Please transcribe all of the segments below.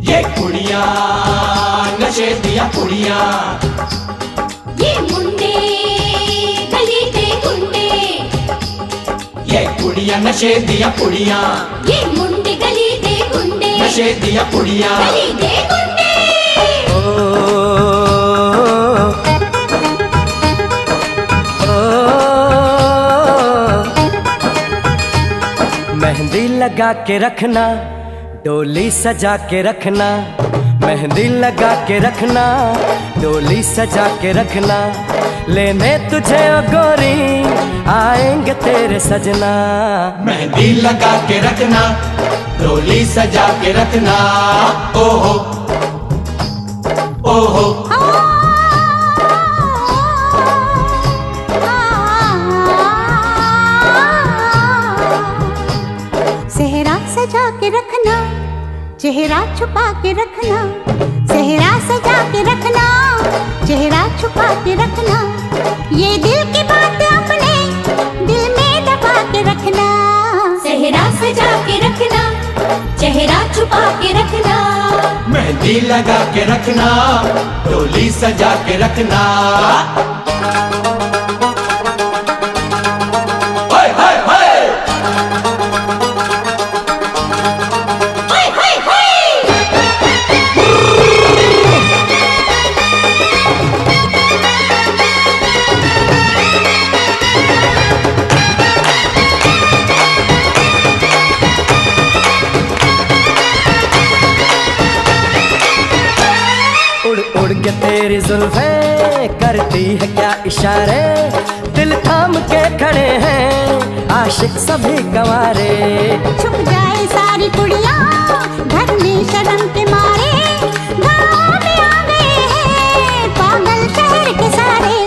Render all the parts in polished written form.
ये कुड़ियां नशे दिया कुड़ियां, ये मुंडे गली दे गुंडे, ये कुड़ियां नशे दिया कुड़ियां, ये मुंडे गली दे गुंडे, नशे दिया कुड़ियां, गली दे गुंडे। मेहंदी लगा के रखना, डोली सजा के रखना, मेहंदी लगा के रखना, डोली सजा के रखना, लेने तुझे ओ गोरी आएंगे तेरे सजना। मेहंदी लगा के रखना, डोली सजा के रखना, ओहो ओहो। सेहरा सजा के रखना, चेहरा छुपा के रखना, सेहरा सजा के रखना, चेहरा छुपा के रखना, ये दिल की बात अपने दिल में दबा के रखना। सेहरा सजा के रखना, चेहरा छुपा के रखना, मेहंदी लगा के रखना, डोली सजा के रखना। उड़ उड़ के तेरी जुल्फें करती है क्या इशारे, दिल थाम के खड़े हैं आशिक सभी गंवारे। छुप जाए सारी कुड़ियाँ घर में शर्म के मारे, गाँव में आ गए हैं पागल शहर के सारे।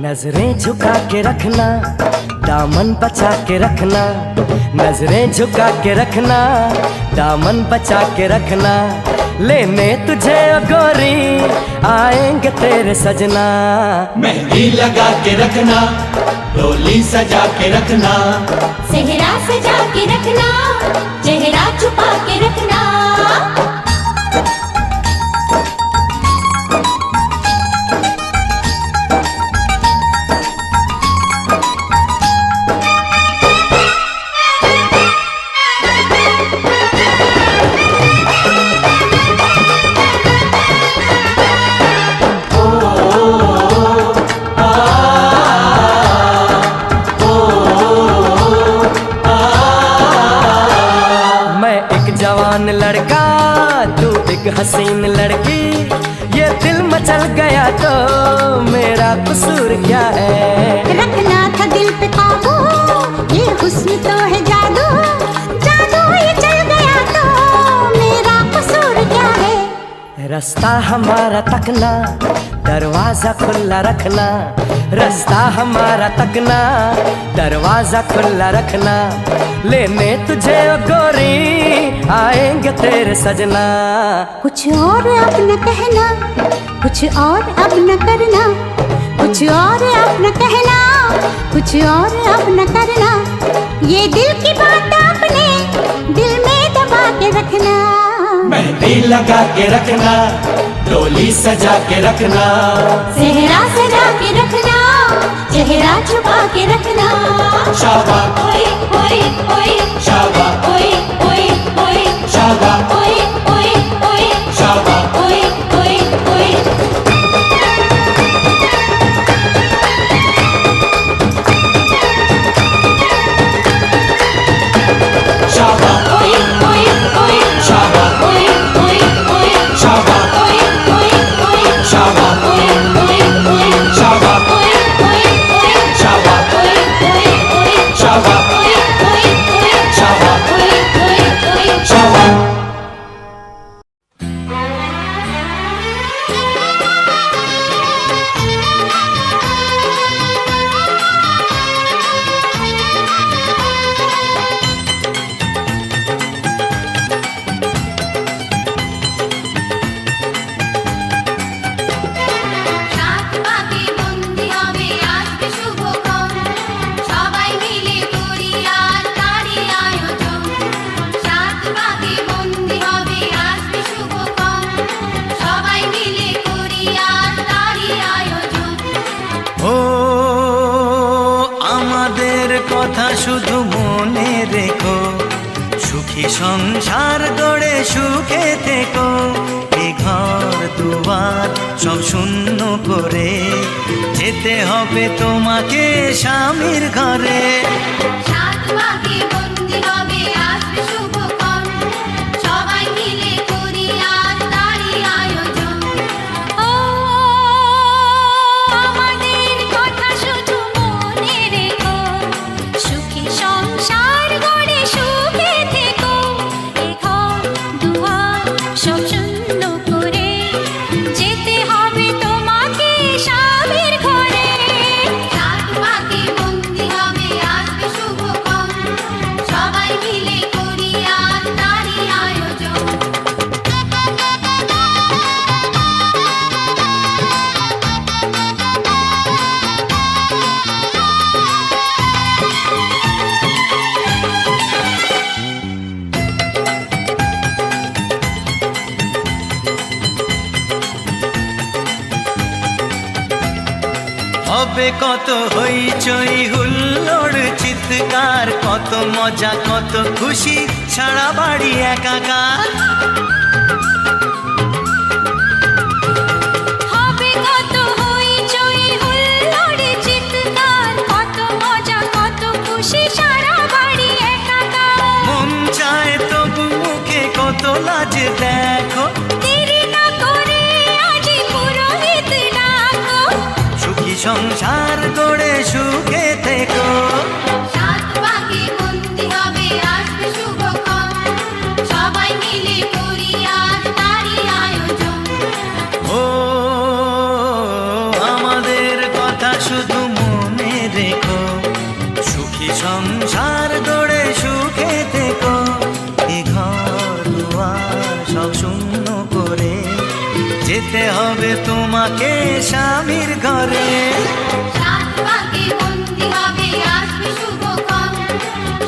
नजरें झुका के रखना, दामन बचा के रखना, नजरें झुका के रखना, दामन बचा के रखना, लेने तुझे ओ गोरी आएंगे तेरे सजना। मेहंदी लगा के रखना, डोली सजा के रखना, सेहरा सजा के रखना, चेहरा छुपा के रखना। जवान लड़का तू एक हसीन लड़की, ये दिल मचल गया तो मेरा कसूर क्या है। रखना था दिल पे काबू, ये हुस्न तो है जादू, जादू ये चल गया तो मेरा कसूर क्या है। रास्ता हमारा तकना, दरवाजा खुला रखना, रास्ता हमारा तकना, दरवाजा खुला रखना, लेने तुझे ओ गोरी आएंगे तेरे सजना। कुछ और अब न कहना, कुछ और अब न करना, कुछ और अब न कहना, कुछ और अब न करना, ये दिल की बात अपने दिल में दबा के रखना। मेहंदी लगा के रखना, डोली सजा के रखना, सेहरा सजा के रखना, चेहरा छुपा के रखना। शाबाश ओए ओए ओए, शाबाश ओए ओए ओए, शाबाश ओए ओए ओए, शाबाश। ओए ओए ओए। शाबाश ओए ओए ओए, शाबाश ओए ओए ओए, शाबाश ओए ओए ओए, शाबाश ओए ओए ओए, शाबाश ओए ओए ओए, शाबाश ओए ओए ओए, शाबाश ओए ओए ओए। সুখী সংসার গড়ে সুখে থেকো, এ ঘর দুয়ার সব শূন্য করে যেতে হবে তোমাকে স্বামীর ঘরে। সাত পাকে বন্দি হবে আসবে শুভক্ষণ, সবাই মিলে করি আজ তারই আয়োজন। ও আমাদের কথা শুধু মনে রেখো, সুখী সংসার গড়ে সুখে থেকো, এ ঘর দুয়ার সব শূন্য করে যেতে হবে তোমাকে স্বামীর ঘরে। সাত পাকে বন্দি হবে আসবে শুভক্ষণ, সবাই মিলে করি আজ তারই আয়োজন। হবে কত হইচই হুল্লোড় চিৎকার, কত মজা কত খুশি সারা বাড়ি একাকার। হবে কত হইচই হুল্লোড় চিৎকার, কত মজা কত খুশি সারা বাড়ি একাকার। মন চায় তবু মুখে কত লাজ দেখো, দেরি না করে আজই পুরোহিত ডাকো। সুখী সংসার গড়ে সুখে থেকো। সাত পাকে বন্দি হবে আসবে শুভক্ষণ, সবাই মিলে করি আজ তারই আয়োজন। ও আমাদের কথা শুধু মনে রেখো, সুখী সংসার গড়ে সুখে থেকো, এ ঘর দুয়ার সব শূন্য করে যেতে হবে তোমাকে স্বামীর ঘরে। সাত পাকে বন্দি হবে আসবে শুভক্ষণ,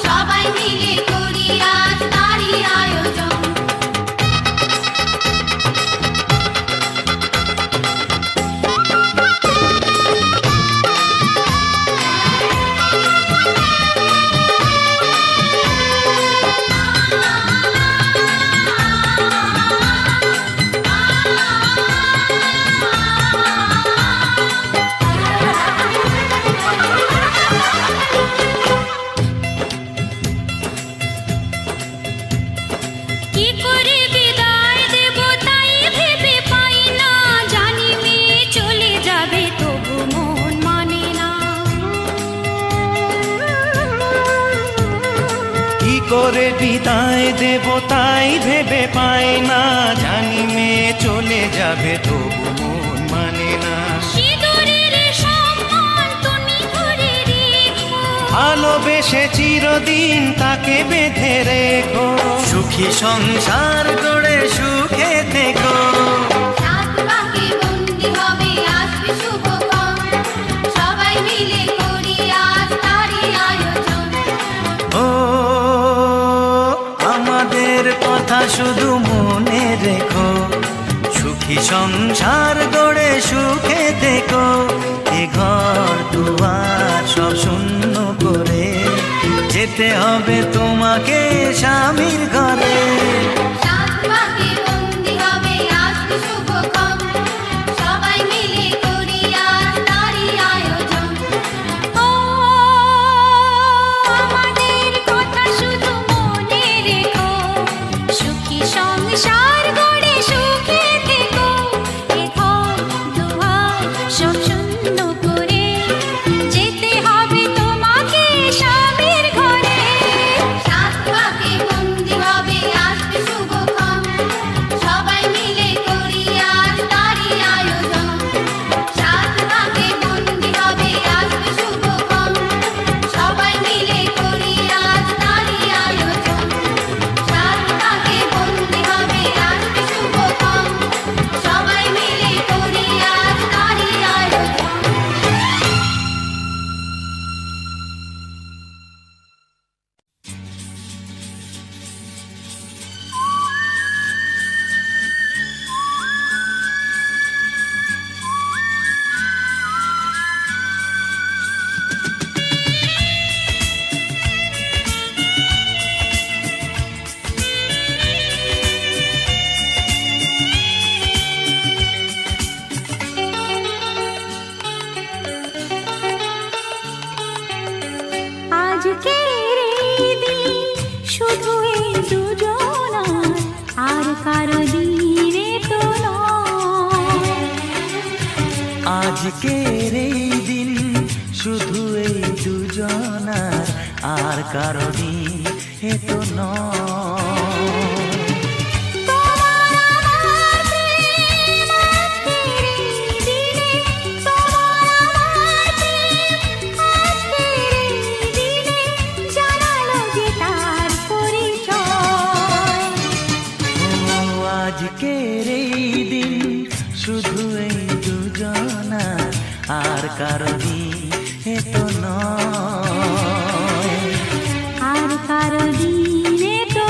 সবাই মিলে করি আজ তারই আয়োজন। কি করে বিদায় দেব তাই ভেবে পাই না, জানি মেয়ে চলে যাবে তবু মন মানে না। কি করে বিদায় দেব তাই ভেবে পাই না, জানি মেয়ে চলে যাবে তবু মন মানে না। সিঁদুরের সম্মান তুমি করে রেখো, ভালোবেসে চিরদিন তাকে বেঁধে রেখো, সুখী সংসার গড়ে সুখে থেকো। সাত পাকে বন্দি হবে আসবে শুভক্ষণ, সবাই মিলে করি আজ তারই আয়োজন। ও আমাদের কথা শুধু মনে রেখো, সুখী সংসার গড়ে সুখে থেকো, এ ঘর দুয়ার সব শূন্য করে যেতে হবে তোমাকে স্বামীর ঘরে। সাত পাকে বন্দি হবে আসবে শুভক্ষণ, সবাই মিলে করি আজ তারই আয়োজন। ও আমাদের কথা শুধু মনে রেখো, সুখী সংসার গড়ে সুখে থেকো, এ ঘর দুয়ার সব শূন্য করে যেতে হবে তোমাকে স্বামীর ঘরে। সাত আজকের এই দিন শুধু এই দুজনার, আর কারো দিন এ তো নয়। আজকের এই দিন শুধু এই দুজনার, আর কারো দিন এ তো নয়, আর কারো দিনে তো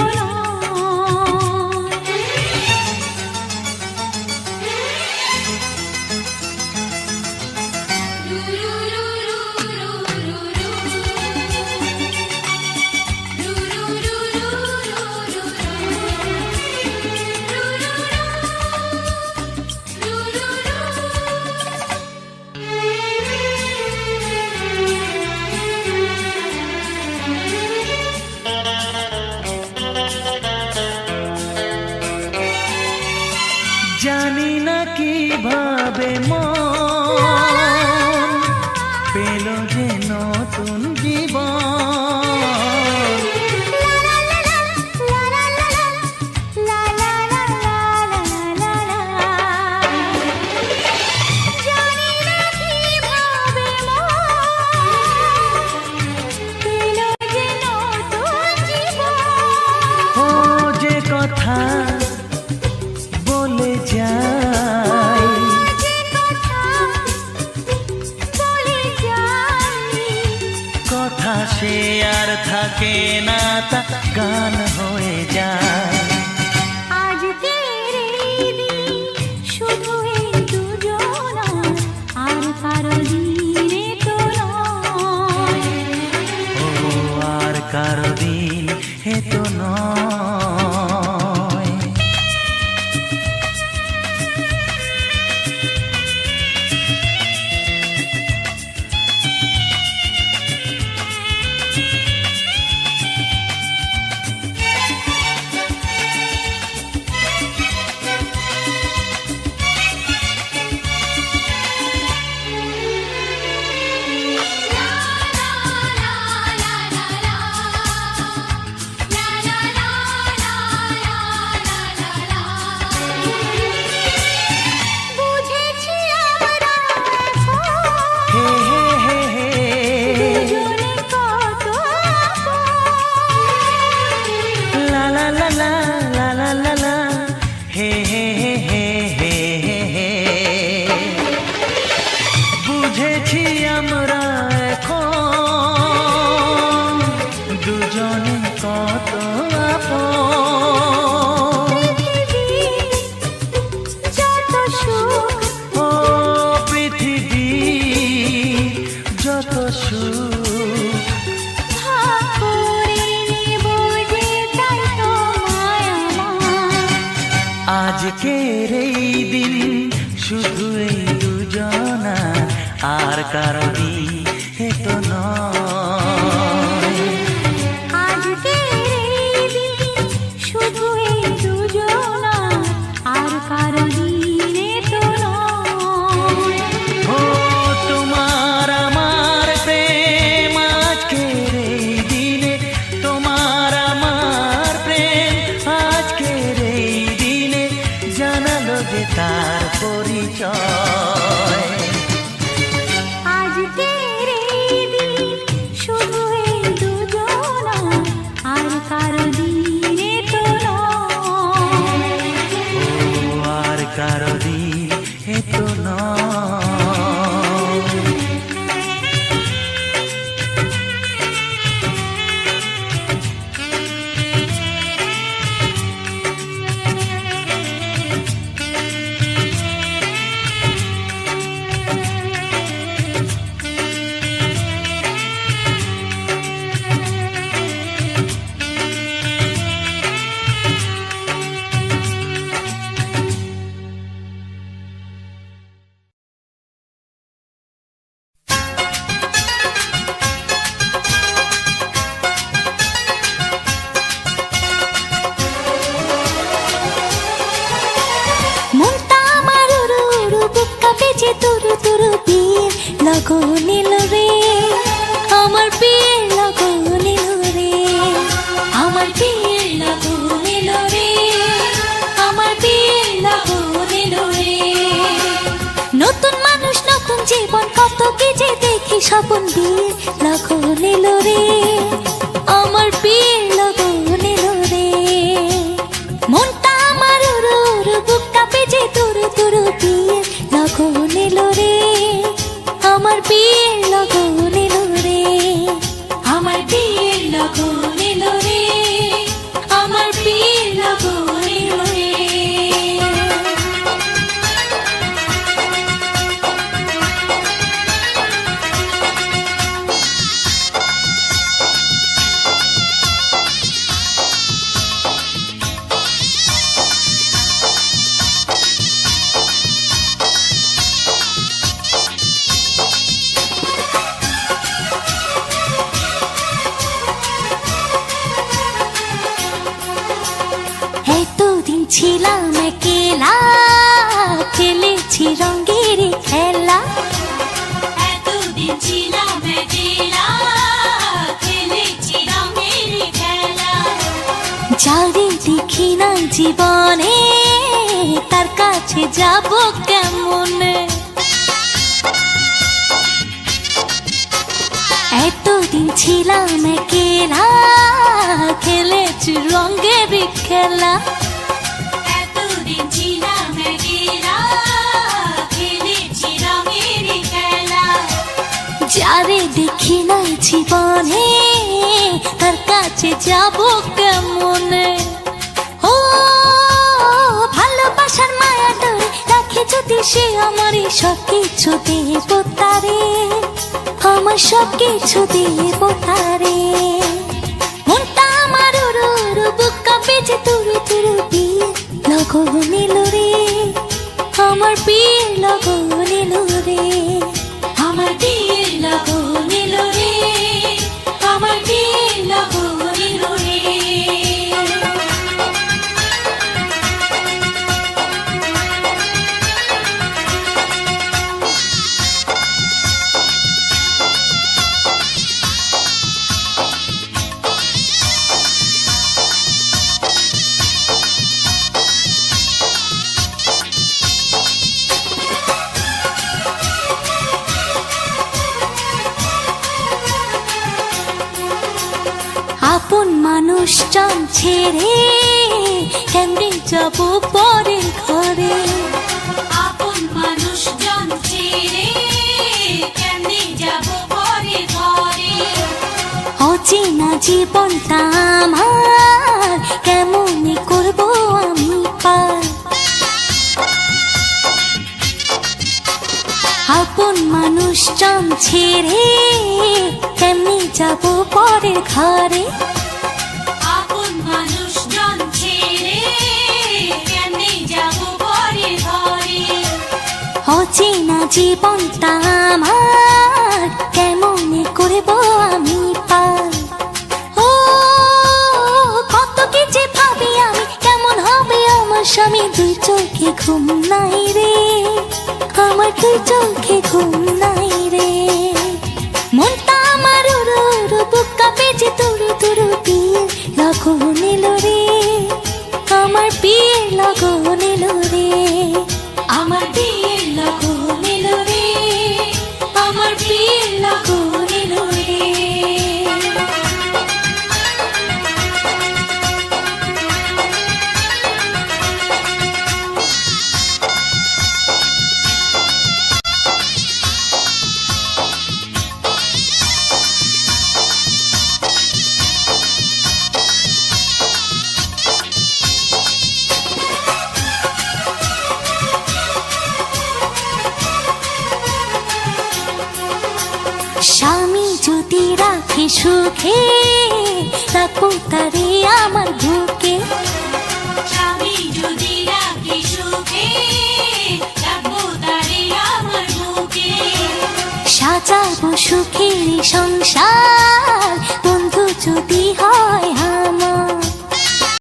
জানি না কিভাবে মন পেল যে নতুন জীবন। ও যে কথা বলে যাই, কথা সে আর থাকে না, তা গান হয়ে যায়। আজকের এই দিন শুধু এই দুজনার, আর কারো দিনে তো নয়, ও আর কারো দিন এ তো নয়। বুঝেছি আমরা হে হে হে হে, দুজনে কত লা লা লা লা লা লা লা লা, হে হে হে হে হে হে। বুঝেছি আমরা এখন দুজনে কত আপন। যত সুখ ও পৃথিবী যত সুখ, ভাগ করে নেব যে তাই তো মায়া আমার। আজকের এই দিন শুধু এই দুজনা, আর কারো দিন এ তো নয়। আজকের এই দিন শুধু এই দুজনার, আর কারো দিনে তো নয়, ও তোমার আমার প্রেম আজকের এই দিনে, তোমার আমার প্রেম আজকের এই দিনে জানালো যে তার পরিচয়। আজকের এই দিন শুধু এই দুজনার, আর কারো দিনে তো নয়, ও আর কারো দিন এ তো নয়। লগন এলো রে, আমার বিয়ের লগন এলো রে, আমার বিয়ের লগন এলো রে, আমার বিয়ের লগন এলো রে। নতুন মানুষ নতুন জীবন কত কি যে দেখি স্বপন, বিয়ের লগন এলো রে, আমার বিয়ের লগন এলো রে। মনটা আমার উড়ু উড়ু, বুক কাঁপে যে তুরু তুরু, বিয়ের লগন এলো রে, আমার বিয়ের লগন এলো রে, আমার বিয়ের লগন এলো রে, আমার বিয়ের লগন এলো রে। এতদিন ছিলাম একলা, খেলেছি রঙের খেলা, এতদিন ছিলাম একলা, খেলেছি রঙের খেলা। যারে দেখি না জীবনে, তার কাছে যাব কেমনে? এতদিন ছিলাম একলা, খেলেছি রঙের খেলা, এতদিন ছিলাম একলা, খেলেছি রঙের খেলা। যারে দেখি না জীবনে, তার কাছে যাব কেমনে? ও ভালোবাসার মায়া ধরে রাখে যদি সে, আমারই সব কিছু দেব তারে, আমার সব কিছু দেব তারে। মনটা আমার উড়ু উড়ু, বুক কাঁপে যে তুরু তুরু, বিয়ের লগন এলো রে, আমার বিয়ের লগন এলো রে, আমার বিয়ের লগন এলো রে, আমার বিয়ের লগন এলো রে। আপন মানুষজন ছেড়ে কেমনে যাব পরের ঘরে, আপন মানুষজন ছেড়ে কেমনে যাব পরের ঘরে। অচেনা জীবনটা আমার কেমনে করব আমি পার, আপন মানুষজন ছেড়ে কেমনে যাব পরের ঘরে, আপন মানুষজন ছেড়ে কেমনে যাব পরের ঘরে। অচেনা জীবনটা আমার কেমনে করব আমি পার। ও কত কি যে ভাবি আমি, কেমন হবে আমার স্বামী, দুই চোখে ঘুম নাই রে, আমার দুই চোখে ঘুম নাই রে। মনটা আমার উড়ু উড়ু, বুক কাঁপে যে তুরু তুরু, বিয়ের লগন এলো রে, আমার বিয়ের লগন এলো রে, আমার বিয়ের লগন এলো রে, আমার বিয়ের লগন এলো রে। স্বামী যদি রাখে সুখে, রাখবো তারে আমার বুকে, স্বামী যদি রাখে সুখে, রাখবো তারে আমার বুকে। সাজাবো সুখের সংসার,